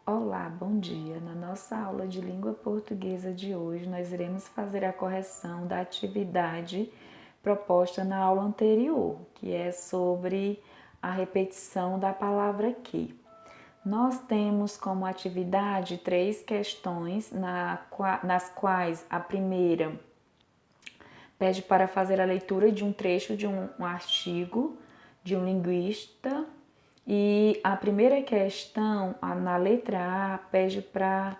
Olá, bom dia! Na nossa aula de língua portuguesa de hoje, nós iremos fazer a correção da atividade proposta na aula anterior, que é sobre a repetição da palavra que. Nós temos como atividade 3 questões, nas quais a primeira pede para fazer a leitura de um trecho de um artigo de um linguista. E a primeira questão, na letra A, pede para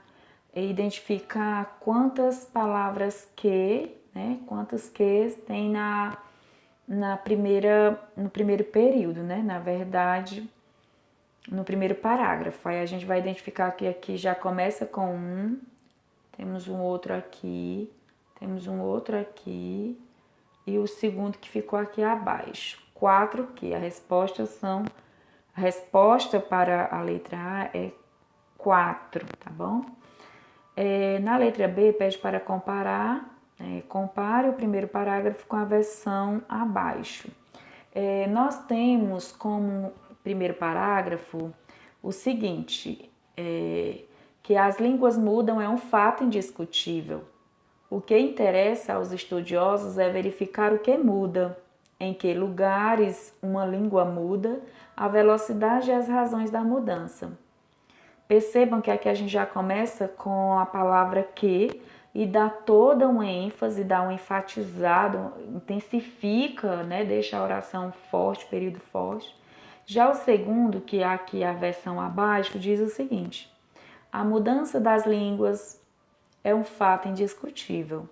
identificar quantas palavras que, quantas que tem no primeiro período, na verdade, no primeiro parágrafo. Aí a gente vai identificar que aqui já começa com um, temos um outro aqui, temos um outro aqui e o segundo que ficou aqui abaixo. 4 que a resposta para a letra A é 4, tá bom? Na letra B, pede para comparar, compare o primeiro parágrafo com a versão abaixo. Nós temos como primeiro parágrafo o seguinte, que as línguas mudam é um fato indiscutível. O que interessa aos estudiosos é verificar o que muda, em que lugares uma língua muda, a velocidade e as razões da mudança. Percebam que aqui a gente já começa com a palavra que e dá toda uma ênfase, dá um enfatizado, intensifica, deixa a oração forte, período forte. Já o segundo, que é aqui a versão abaixo, diz o seguinte: a mudança das línguas é um fato indiscutível.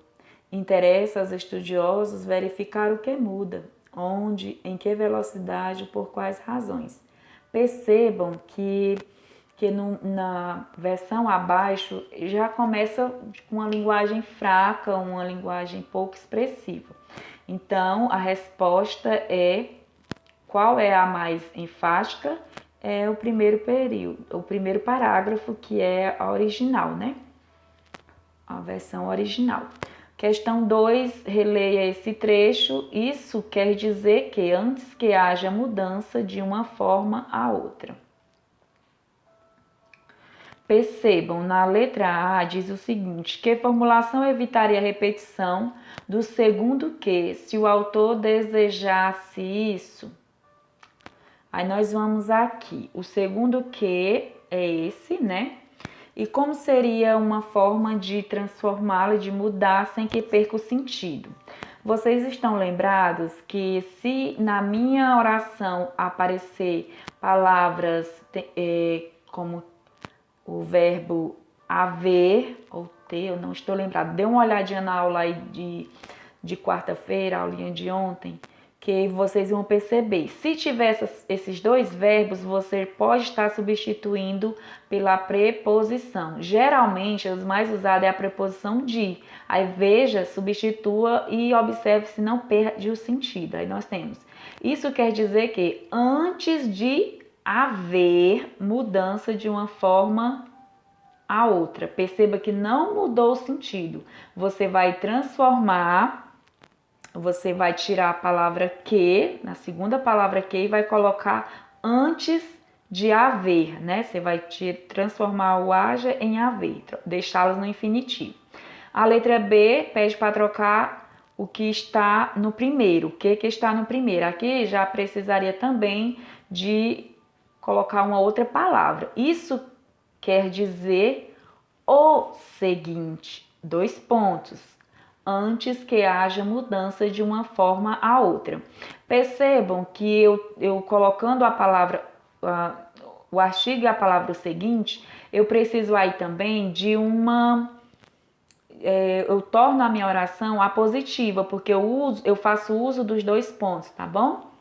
Interessa aos estudiosos verificar o que muda, onde, em que velocidade, por quais razões. Percebam que na versão abaixo já começa com uma linguagem fraca, uma linguagem pouco expressiva. Então, a resposta é, qual é a mais enfática? É o primeiro período, o primeiro parágrafo, que é a original, a versão original. Questão 2, releia esse trecho. Isso quer dizer que antes que haja mudança de uma forma a outra. Percebam, na letra A diz o seguinte: que formulação evitaria a repetição do segundo que, se o autor desejasse isso? Aí nós vamos aqui. O segundo que é esse, E como seria uma forma de transformá-lo, de mudar sem que perca o sentido? Vocês estão lembrados que se na minha oração aparecer palavras como o verbo haver ou ter, eu não estou lembrado, dê uma olhadinha na aula aí de quarta-feira, a aulinha de ontem, que vocês vão perceber. Se tiver esses dois verbos, você pode estar substituindo pela preposição. Geralmente, os mais usados é a preposição de. Aí veja, substitua e observe se não perde o sentido. Aí nós temos. Isso quer dizer que antes de haver mudança de uma forma a outra. Perceba que não mudou o sentido. Você vai transformar. Você vai tirar a palavra que, na segunda palavra que, e vai colocar antes de haver, Você vai transformar o haja em haver, deixá-los no infinitivo. A letra B pede para trocar o que está no primeiro. O que está no primeiro? Aqui já precisaria também de colocar uma outra palavra. Isso quer dizer o seguinte, 2 pontos. Antes que haja mudança de uma forma a outra. Percebam que eu colocando a palavra, o artigo e a palavra o seguinte, eu preciso aí também de eu torno a minha oração apositiva, porque eu faço uso dos 2 pontos, tá bom?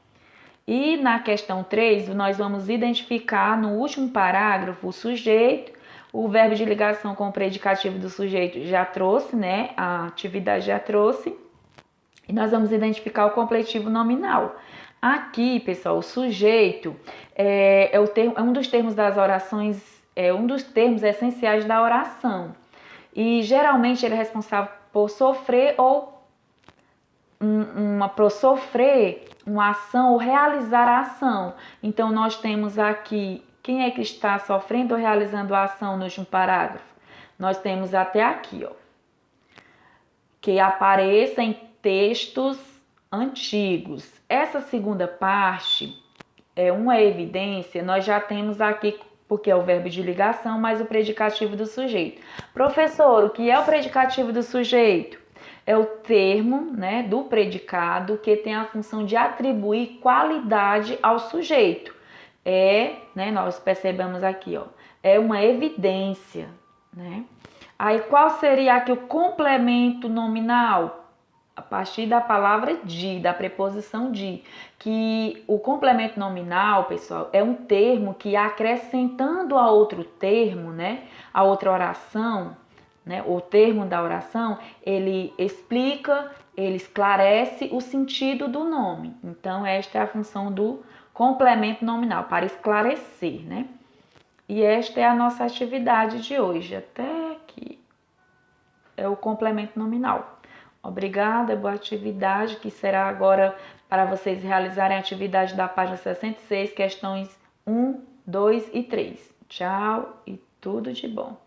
E na questão 3, nós vamos identificar no último parágrafo o sujeito. O verbo de ligação com o predicativo do sujeito já trouxe, A atividade já trouxe. E nós vamos identificar o completivo nominal. Aqui, pessoal, o sujeito é um dos termos das orações, é um dos termos essenciais da oração. E geralmente ele é responsável por sofrer uma ação ou realizar a ação. Então nós temos aqui Quem é que está sofrendo ou realizando a ação no último parágrafo? Nós temos até aqui, ó, que apareça em textos antigos. Essa segunda parte é uma evidência, nós já temos aqui, porque é o verbo de ligação, mais o predicativo do sujeito. Professor, o que é o predicativo do sujeito? É o termo, né, do predicado que tem a função de atribuir qualidade ao sujeito. Nós percebemos aqui, ó, é uma evidência, né? Aí qual seria aqui o complemento nominal? A partir da palavra de, da preposição de, que o complemento nominal, pessoal, é um termo que acrescentando a outro termo, né, a outra oração, né, o termo da oração, ele explica, ele esclarece o sentido do nome. Então, esta é a função do complemento nominal, para esclarecer, né? E esta é a nossa atividade de hoje, até aqui é o complemento nominal. Obrigada, boa atividade, que será agora para vocês realizarem a atividade da página 66, questões 1, 2 e 3. Tchau e tudo de bom.